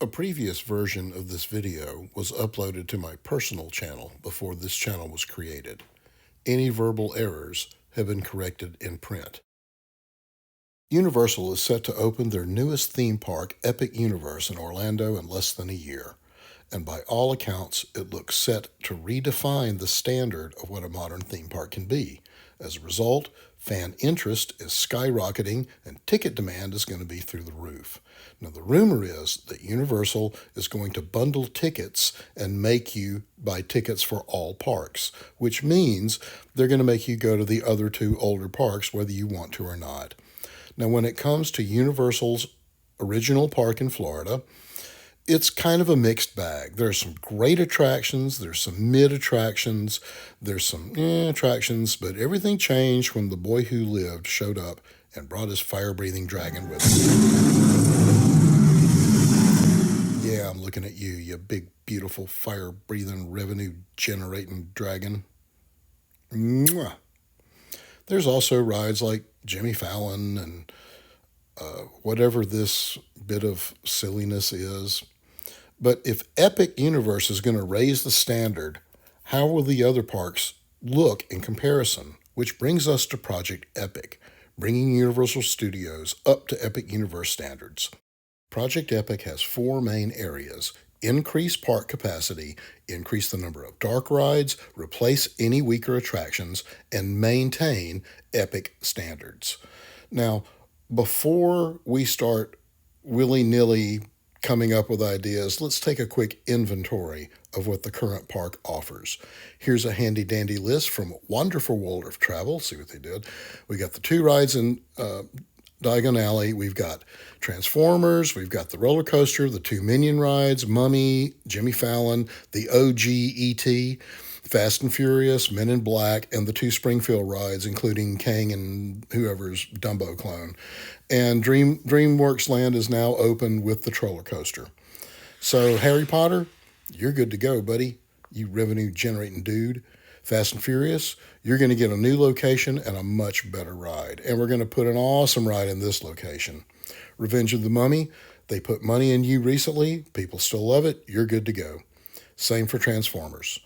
A previous version of this video was uploaded to my personal channel before this channel was created. Any verbal errors have been corrected in print. Universal is set to open their newest theme park, Epic Universe, in Orlando in less than a year, and by all accounts, it looks set to redefine the standard of what a modern theme park can be. As a result, fan interest is skyrocketing and ticket demand is going to be through the roof. Now, the rumor is that Universal is going to bundle tickets and make you buy tickets for all parks, which means they're going to make you go to the other two older parks whether you want to or not. Now, when it comes to Universal's original park in Florida, it's kind of a mixed bag. There's some great attractions, there's some mid attractions, there's some attractions, but everything changed when the boy who lived showed up and brought his fire-breathing dragon with him. Yeah, I'm looking at you, you big, beautiful, fire-breathing, revenue-generating dragon. Mwah. There's also rides like Jimmy Fallon and whatever this bit of silliness is. But if Epic Universe is going to raise the standard, how will the other parks look in comparison? Which brings us to Project Epic, bringing Universal Studios up to Epic Universe standards. Project Epic has four main areas: increase park capacity, increase the number of dark rides, replace any weaker attractions, and maintain Epic standards. Now, before we start willy-nilly coming up with ideas, let's take a quick inventory of what the current park offers. Here's a handy-dandy list from Wonderful World of Travel. See what they did. We got the two rides in Diagon Alley. We've got Transformers. We've got the roller coaster, the two Minion rides, Mummy, Jimmy Fallon, the OG E.T., Fast and Furious, Men in Black, and the two Springfield rides, including Kang and whoever's Dumbo clone. And DreamWorks Land is now open with the Troller Coaster. So, Harry Potter, you're good to go, buddy. You revenue-generating dude. Fast and Furious, you're going to get a new location and a much better ride. And we're going to put an awesome ride in this location. Revenge of the Mummy, they put money in you recently. People still love it. You're good to go. Same for Transformers.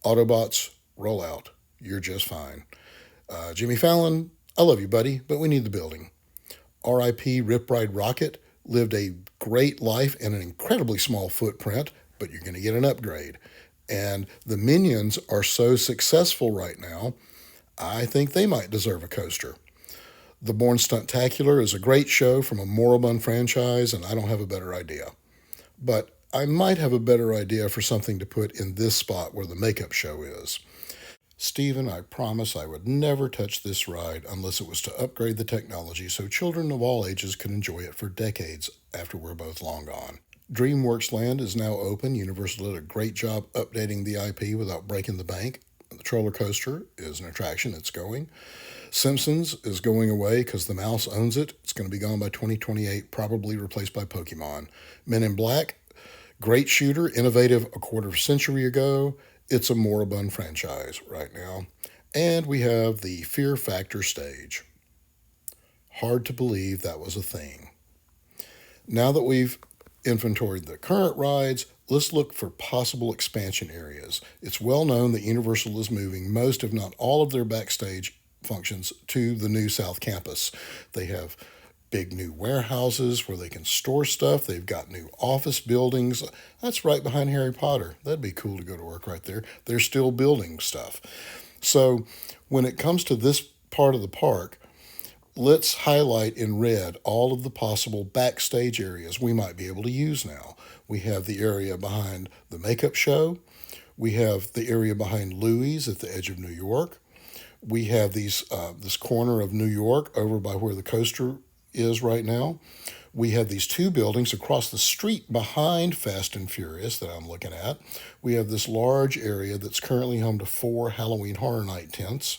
Autobots, roll out. You're just fine. Jimmy Fallon, I love you, buddy, but we need the building. R.I.P. Rip Ride Rocket lived a great life in an incredibly small footprint, but you're going to get an upgrade. And the Minions are so successful right now, I think they might deserve a coaster. The Born Stuntacular is a great show from a moribund franchise, and I don't have a better idea. But I might have a better idea for something to put in this spot where the makeup show is. Stephen, I promise I would never touch this ride unless it was to upgrade the technology so children of all ages can enjoy it for decades after we're both long gone. DreamWorks Land is now open. Universal did a great job updating the IP without breaking the bank. The Troller Coaster is an attraction. It's going. Simpsons is going away because the mouse owns it. It's going to be gone by 2028, probably replaced by Pokemon. Men in Black, great shooter, innovative a quarter century ago. It's a moribund franchise right now. And we have the Fear Factor stage. Hard to believe that was a thing. Now that we've inventoried the current rides, let's look for possible expansion areas. It's well known that Universal is moving most, if not all, of their backstage functions to the new South Campus. They have big new warehouses where they can store stuff. They've got new office buildings. That's right behind Harry Potter. That'd be cool to go to work right there. They're still building stuff. So when it comes to this part of the park, let's highlight in red all of the possible backstage areas we might be able to use now. We have the area behind the makeup show. We have the area behind Louis at the edge of New York. We have this corner of New York over by where the coaster is right now. We have these two buildings across the street behind Fast and Furious that I'm looking at. We have this large area that's currently home to 4 Halloween Horror Night tents.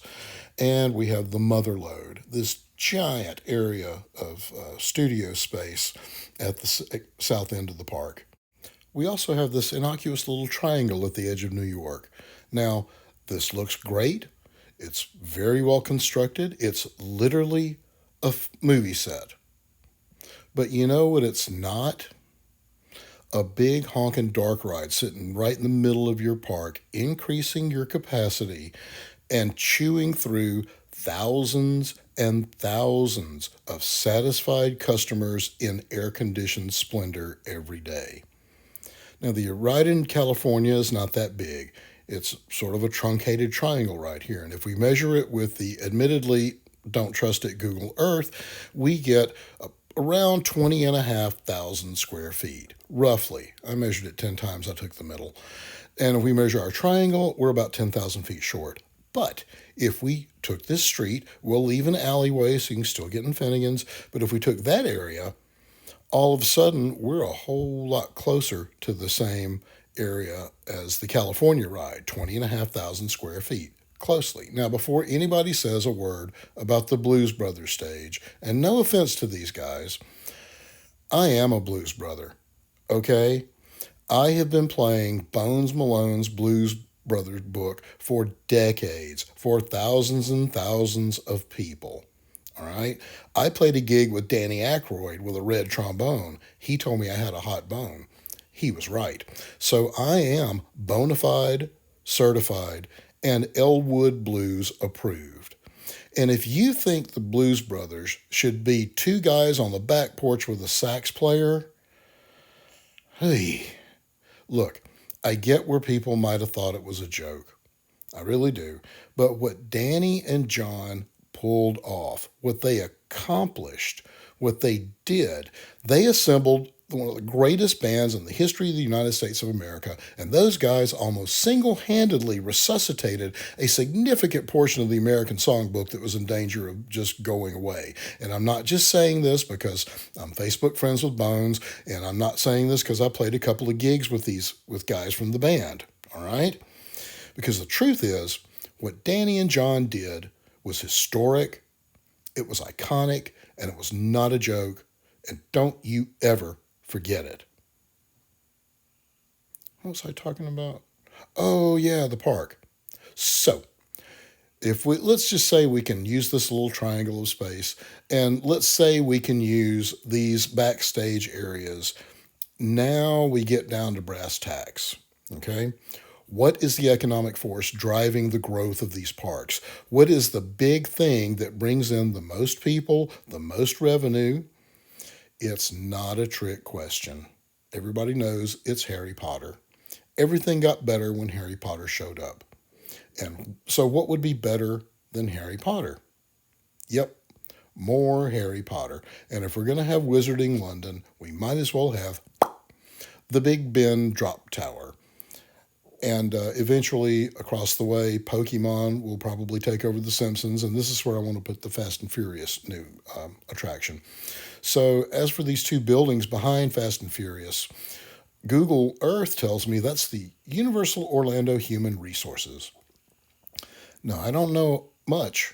And we have the Motherlode, this giant area of studio space at the south end of the park. We also have this innocuous little triangle at the edge of New York. Now, this looks great. It's very well constructed. It's literally a movie set. But you know what it's not? A big honking dark ride sitting right in the middle of your park, increasing your capacity and chewing through thousands and thousands of satisfied customers in air conditioned splendor every day. Now, the ride in California is not that big. It's sort of a truncated triangle right here. And if we measure it with the admittedly don't trust it Google Earth, we get around 20,500 square feet, roughly. I measured it 10 times, I took the middle. And if we measure our triangle, we're about 10,000 feet short. But if we took this street, we'll leave an alleyway so you can still get in Finnegan's. But if we took that area, all of a sudden we're a whole lot closer to the same area as the California ride, 20,500 square feet. Closely. Now, before anybody says a word about the Blues Brothers stage, and no offense to these guys, I am a blues brother, okay? I have been playing Bones Malone's Blues Brothers book for decades, for thousands and thousands of people. All right. I played a gig with Danny Aykroyd with a red trombone. He told me I had a hot bone. He was right. So I am bona fide, certified, and Elwood Blues approved. And if you think the Blues Brothers should be two guys on the back porch with a sax player, hey, look, I get where people might have thought it was a joke. I really do. But what Danny and John pulled off, what they accomplished, what they did, they assembled one of the greatest bands in the history of the United States of America, and those guys almost single-handedly resuscitated a significant portion of the American songbook that was in danger of just going away. And I'm not just saying this because I'm Facebook friends with Bones, and I'm not saying this because I played a couple of gigs with guys from the band, all right? Because the truth is, what Danny and John did was historic, it was iconic, and it was not a joke, and don't you ever forget it. What was I talking about? Oh, yeah, the park. So, let's just say we can use this little triangle of space, and let's say we can use these backstage areas. Now we get down to brass tacks, okay? What is the economic force driving the growth of these parks? What is the big thing that brings in the most people, the most revenue? It's not a trick question. Everybody knows it's Harry Potter. Everything got better when Harry Potter showed up. And so what would be better than Harry Potter? Yep, more Harry Potter. And if we're going to have Wizarding London, we might as well have the Big Ben Drop Tower. And eventually, across the way, Pokemon will probably take over The Simpsons, and this is where I want to put the Fast and Furious new attraction. So, as for these two buildings behind Fast and Furious, Google Earth tells me that's the Universal Orlando Human Resources. Now, I don't know much,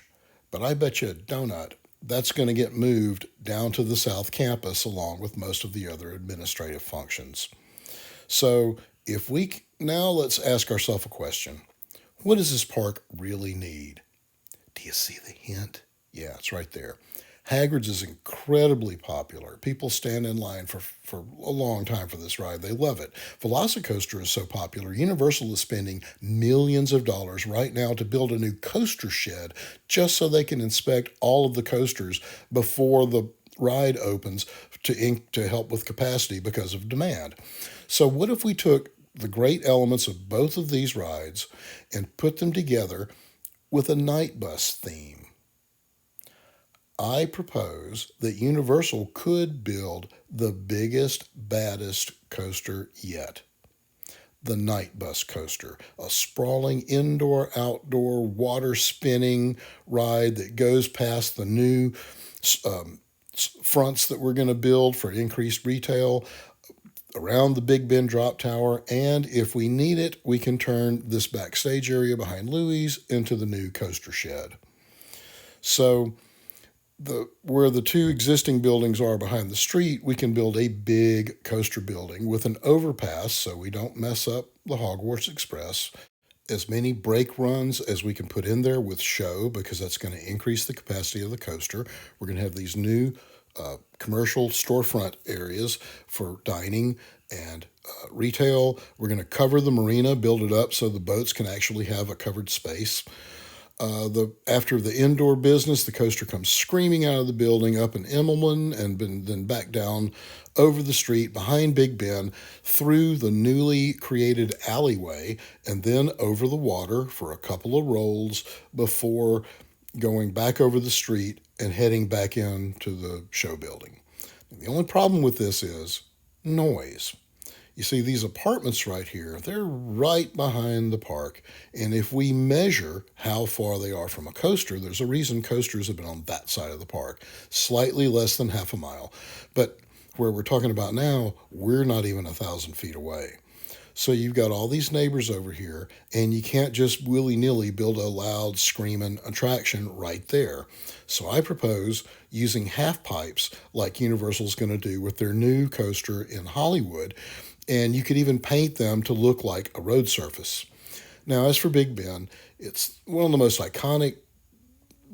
but I bet you a donut that's going to get moved down to the South Campus along with most of the other administrative functions. So, now let's ask ourselves a question. What does this park really need? Do you see the hint? Yeah, it's right there. Hagrid's is incredibly popular. People stand in line for a long time for this ride. They love it. Velocicoaster is so popular. Universal is spending millions of dollars right now to build a new coaster shed just so they can inspect all of the coasters before the ride opens to help with capacity because of demand. So what if we took the great elements of both of these rides and put them together with a night bus theme? I propose that Universal could build the biggest, baddest coaster yet. The Night Bus Coaster, a sprawling indoor-outdoor water-spinning ride that goes past the new fronts that we're going to build for increased retail around the Big Ben Drop Tower, and if we need it, we can turn this backstage area behind Louis into the new coaster shed. So where the two existing buildings are behind the street, we can build a big coaster building with an overpass so we don't mess up the Hogwarts Express. As many brake runs as we can put in there with show, because that's going to increase the capacity of the coaster. We're going to have these new commercial storefront areas for dining and retail. We're going to cover the marina, build it up so the boats can actually have a covered space. After the indoor business, the coaster comes screaming out of the building up in Immelman and then back down over the street behind Big Ben through the newly created alleyway and then over the water for a couple of rolls before going back over the street and heading back into the show building. The only problem with this is noise. You see, these apartments right here, they're right behind the park. And if we measure how far they are from a coaster, there's a reason coasters have been on that side of the park, slightly less than half a mile. But where we're talking about now, we're not even 1,000 feet away. So you've got all these neighbors over here, and you can't just willy-nilly build a loud, screaming attraction right there. So I propose using half pipes like Universal's going to do with their new coaster in Hollywood, and you could even paint them to look like a road surface. Now, as for Big Ben, it's one of the most iconic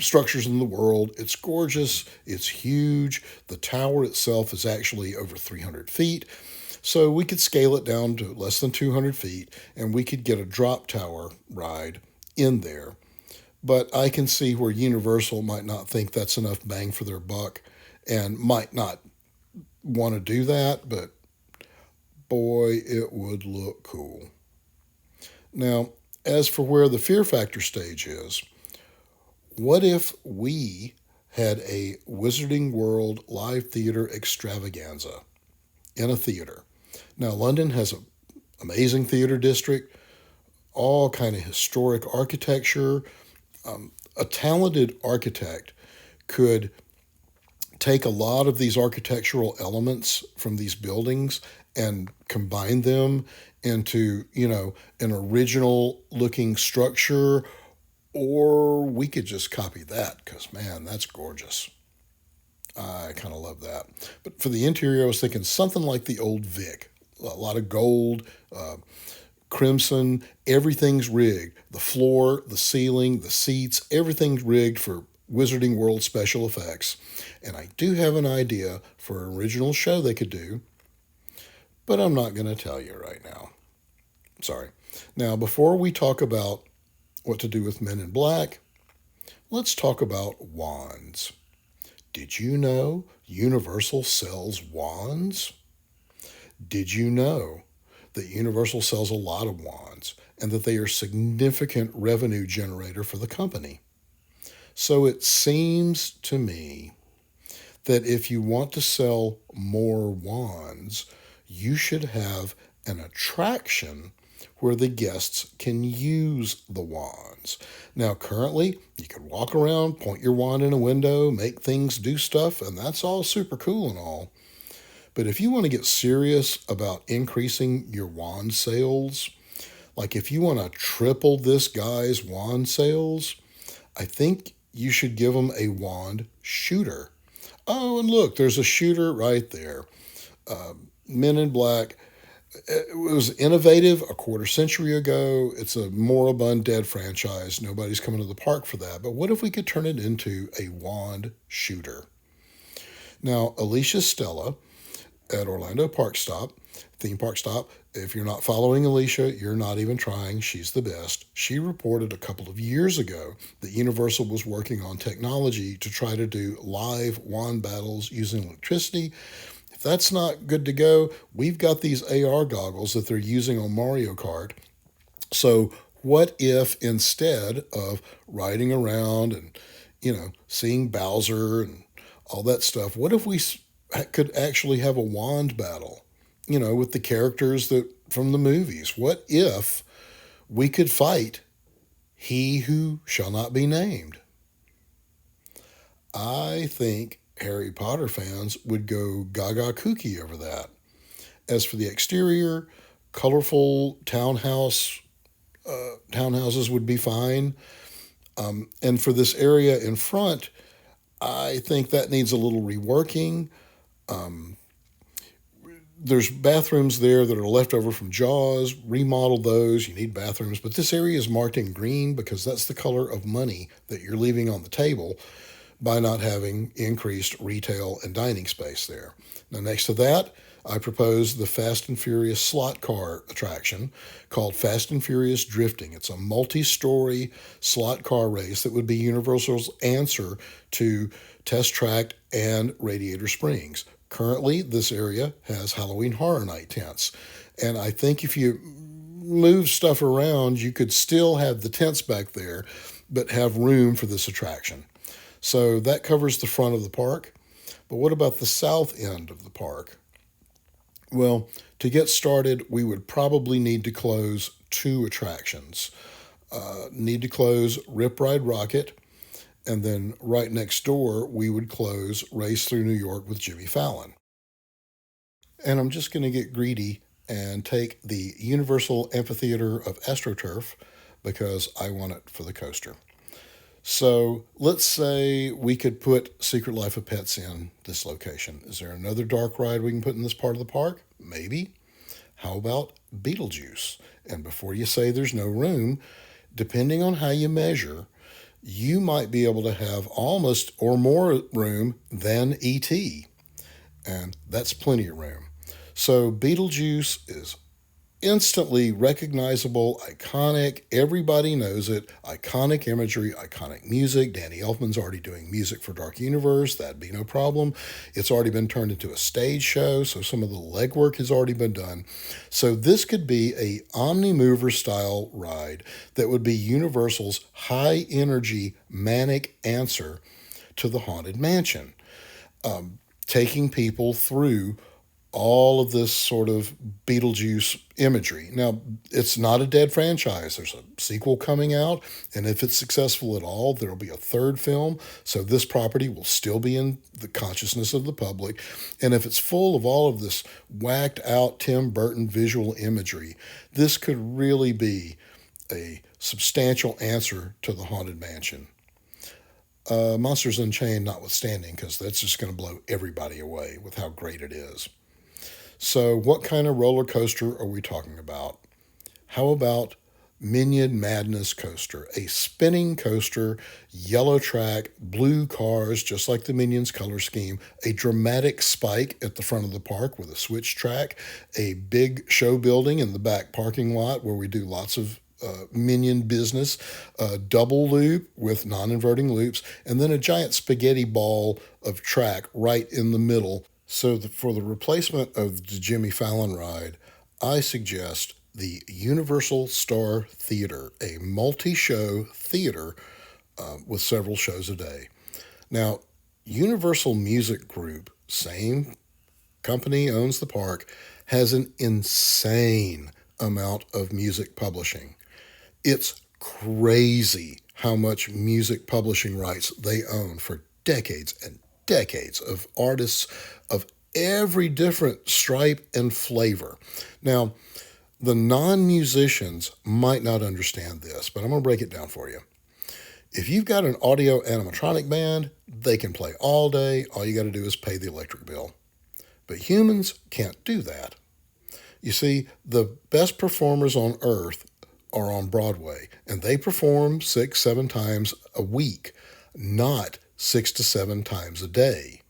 structures in the world. It's gorgeous. It's huge. The tower itself is actually over 300 feet. So we could scale it down to less than 200 feet, and we could get a drop tower ride in there. But I can see where Universal might not think that's enough bang for their buck and might not want to do that, but boy, it would look cool. Now, as for where the Fear Factor stage is, what if we had a Wizarding World live theater extravaganza in a theater? Now, London has an amazing theater district, all kind of historic architecture. A talented architect could take a lot of these architectural elements from these buildings and combine them into, an original looking structure, or we could just copy that because, man, that's gorgeous. I kind of love that. But for the interior, I was thinking something like the old Vic. A lot of gold, crimson, everything's rigged. The floor, the ceiling, the seats, everything's rigged for Wizarding World special effects. And I do have an idea for an original show they could do, but I'm not going to tell you right now. Sorry. Now, before we talk about what to do with Men in Black, let's talk about wands. Did you know Universal sells wands? Did you know that Universal sells a lot of wands and that they are a significant revenue generator for the company? So it seems to me that if you want to sell more wands, you should have an attraction where the guests can use the wands. Now, currently, you can walk around, point your wand in a window, make things do stuff, and that's all super cool and all. But if you want to get serious about increasing your wand sales, like if you want to triple this guy's wand sales, I think you should give him a wand shooter. Oh, and look, there's a shooter right there. Men in Black. It was innovative a quarter century ago. It's a moribund dead franchise. Nobody's coming to the park for that. But what if we could turn it into a wand shooter? Now, Alicia Stella at Orlando Theme Park Stop. If you're not following Alicia, you're not even trying. She's the best. She reported a couple of years ago that Universal was working on technology to try to do live wand battles using electricity. If that's not good to go, we've got these AR goggles that they're using on Mario Kart. So what if instead of riding around and, seeing Bowser and all that stuff, what if we could actually have a wand battle, with the characters from the movies? What if we could fight He Who Shall Not Be Named? I think Harry Potter fans would go gaga kooky over that. As for the exterior, colorful townhouses would be fine. And for this area in front, I think that needs a little reworking. There's bathrooms there that are left over from Jaws. Remodel those. You need bathrooms. But this area is marked in green because that's the color of money that you're leaving on the table. by not having increased retail and dining space there. Now, next to that, I propose the Fast and Furious slot car attraction called Fast and Furious Drifting. It's a multi-story slot car race that would be Universal's answer to Test Track and Radiator Springs. Currently, this area has Halloween Horror Night tents. And I think if you move stuff around, you could still have the tents back there, but have room for this attraction. So that covers the front of the park. But what about the south end of the park? Well, to get started, we would probably need to close two attractions. Need to close Rip Ride Rocket, and then right next door, we would close Race Through New York with Jimmy Fallon. And I'm just going to get greedy and take the Universal Amphitheater of AstroTurf because I want it for the coaster. So let's say we could put Secret Life of Pets in this location. Is there another dark ride we can put in this part of the park? Maybe. How about Beetlejuice? And before you say there's no room, depending on how you measure, you might be able to have almost or more room than E.T. And that's plenty of room. So Beetlejuice is instantly recognizable, iconic, everybody knows it, iconic imagery, iconic music. Danny Elfman's already doing music for Dark Universe, that'd be no problem. It's already been turned into a stage show, so some of the legwork has already been done. So this could be a Omnimover style ride that would be Universal's high energy, manic answer to the Haunted Mansion, taking people through all of this sort of Beetlejuice imagery. Now, it's not a dead franchise. There's a sequel coming out, and if it's successful at all, there'll be a third film. So this property will still be in the consciousness of the public. And if it's full of all of this whacked out Tim Burton visual imagery, this could really be a substantial answer to the Haunted Mansion. Monsters Unchained notwithstanding, because that's just going to blow everybody away with how great it is. So what kind of roller coaster are we talking about? How about Minion Madness Coaster, a spinning coaster, yellow track, blue cars, just like the Minions color scheme, a dramatic spike at the front of the park with a switch track, a big show building in the back parking lot where we do lots of Minion business, a double loop with non-inverting loops, and then a giant spaghetti ball of track right in the middle. So for the replacement of the Jimmy Fallon ride, I suggest the Universal Star Theater, a multi-show theater with several shows a day. Now, Universal Music Group, same company owns the park, has an insane amount of music publishing. It's crazy how much music publishing rights they own for decades and decades of artists of every different stripe and flavor. Now, the non-musicians might not understand this, but I'm going to break it down for you. If you've got an audio animatronic band, they can play all day. All you got to do is pay the electric bill. But humans can't do that. You see, the best performers on earth are on Broadway, and they perform 6-7 times a week, not 6 to 7 times a day.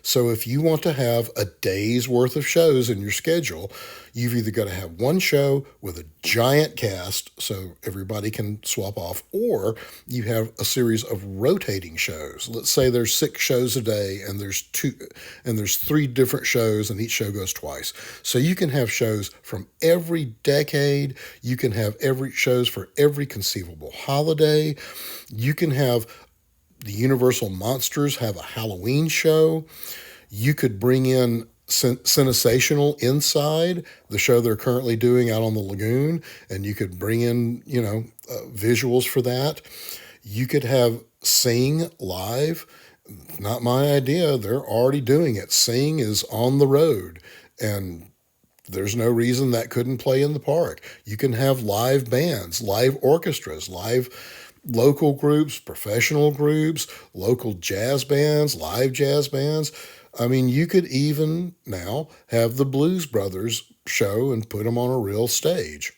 So if you want to have a day's worth of shows in your schedule, you've either got to have one show with a giant cast so everybody can swap off, or you have a series of rotating shows. Let's say there's 6 shows a day and there's 3 different shows and each show goes twice. So you can have shows from every decade. You can have shows for every conceivable holiday. You can have the Universal Monsters have a Halloween show. You could bring in Cinesational inside the show they're currently doing out on the lagoon, and you could bring in, visuals for that. You could have Sing live. Not my idea. They're already doing it. Sing is on the road, and there's no reason that couldn't play in the park. You can have live bands, live orchestras, live local groups, professional groups, local jazz bands, live jazz bands. I mean, you could even now have the Blues Brothers show and put them on a real stage.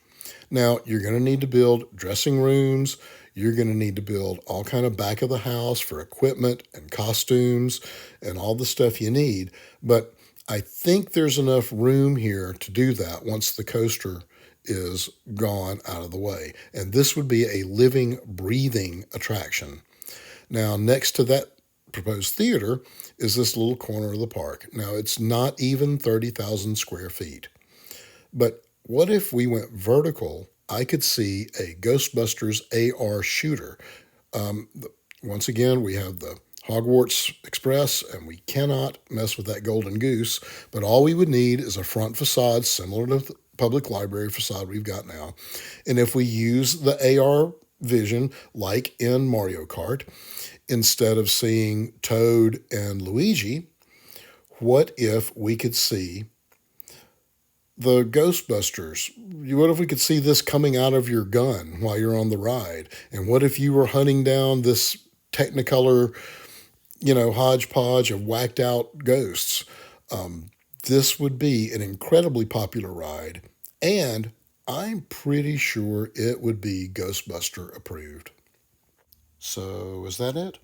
Now, you're going to need to build dressing rooms. You're going to need to build all kind of back of the house for equipment and costumes and all the stuff you need. But I think there's enough room here to do that once the coaster is gone out of the way. And this would be a living, breathing attraction. Now, next to that proposed theater is this little corner of the park. Now, it's not even 30,000 square feet. But what if we went vertical? I could see a Ghostbusters AR Shooter. Once again, we have the Hogwarts Express, and we cannot mess with that golden goose. But all we would need is a front facade similar to the public library facade we've got now. And if we use the AR vision, like in Mario Kart, instead of seeing Toad and Luigi, what if we could see the Ghostbusters? What if we could see this coming out of your gun while you're on the ride? And what if you were hunting down this Technicolor, hodgepodge of whacked out ghosts? This would be an incredibly popular ride, and I'm pretty sure it would be Ghostbuster approved. So, is that it?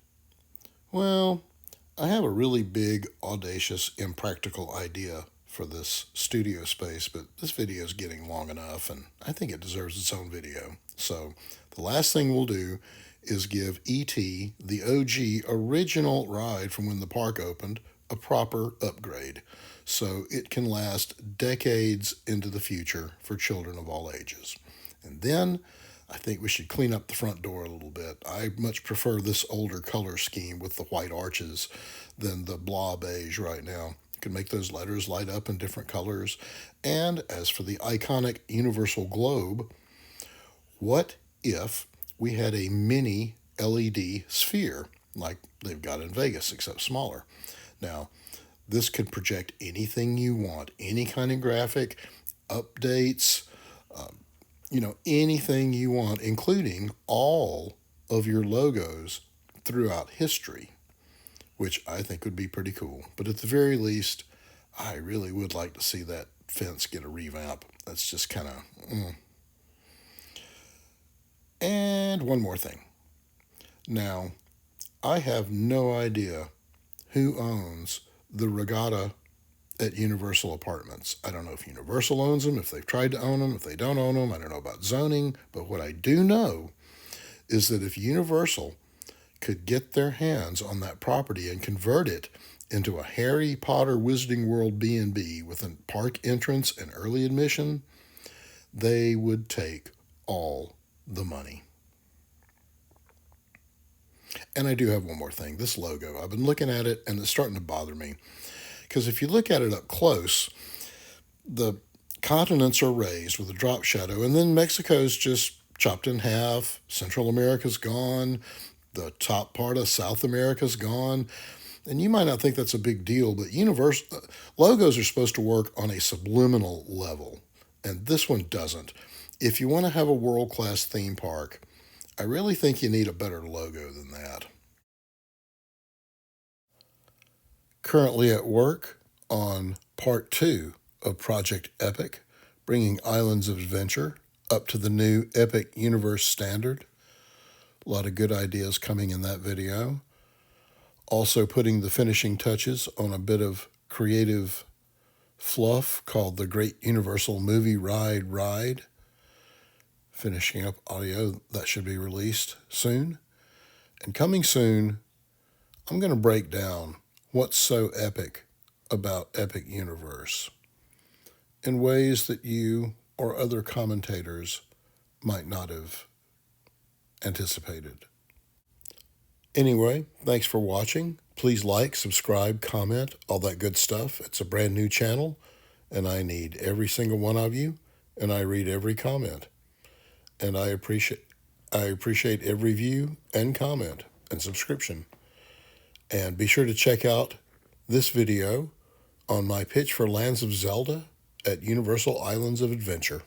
Well, I have a really big, audacious, impractical idea for this studio space, but this video is getting long enough, and I think it deserves its own video. So, the last thing we'll do is give E.T., the OG original ride from when the park opened, a proper upgrade, so it can last decades into the future for children of all ages. And then I think we should clean up the front door a little bit. I much prefer this older color scheme with the white arches than the blah beige right now. You can make those letters light up in different colors. And as for the iconic universal globe, what if we had a mini LED sphere like they've got in Vegas, except smaller? Now, this could project anything you want, any kind of graphic, updates, anything you want, including all of your logos throughout history, which I think would be pretty cool. But at the very least, I really would like to see that fence get a revamp. That's just kind of... And one more thing. Now, I have no idea who owns the Regatta at Universal Apartments. I don't know if Universal owns them, if they've tried to own them, if they don't own them. I don't know about zoning, but what I do know is that if Universal could get their hands on that property and convert it into a Harry Potter Wizarding World B&B with a park entrance and early admission, they would take all the money. And I do have one more thing. This logo, I've been looking at it and it's starting to bother me. Because if you look at it up close, the continents are raised with a drop shadow, and then Mexico's just chopped in half. Central America's gone. The top part of South America's gone. And you might not think that's a big deal, but logos are supposed to work on a subliminal level, and this one doesn't. If you want to have a world-class theme park, I really think you need a better logo than that. Currently at work on part 2 of Project Epic, bringing Islands of Adventure up to the new Epic Universe standard. A lot of good ideas coming in that video. Also putting the finishing touches on a bit of creative fluff called the Great Universal Movie Ride. Finishing up audio that should be released soon. And coming soon, I'm going to break down what's so epic about Epic Universe in ways that you or other commentators might not have anticipated. Anyway, thanks for watching. Please like, subscribe, comment, all that good stuff. It's a brand new channel, and I need every single one of you, and I read every comment. And I appreciate every view and comment and subscription. And be sure to check out this video on my pitch for Lands of Zelda at Universal Islands of Adventure.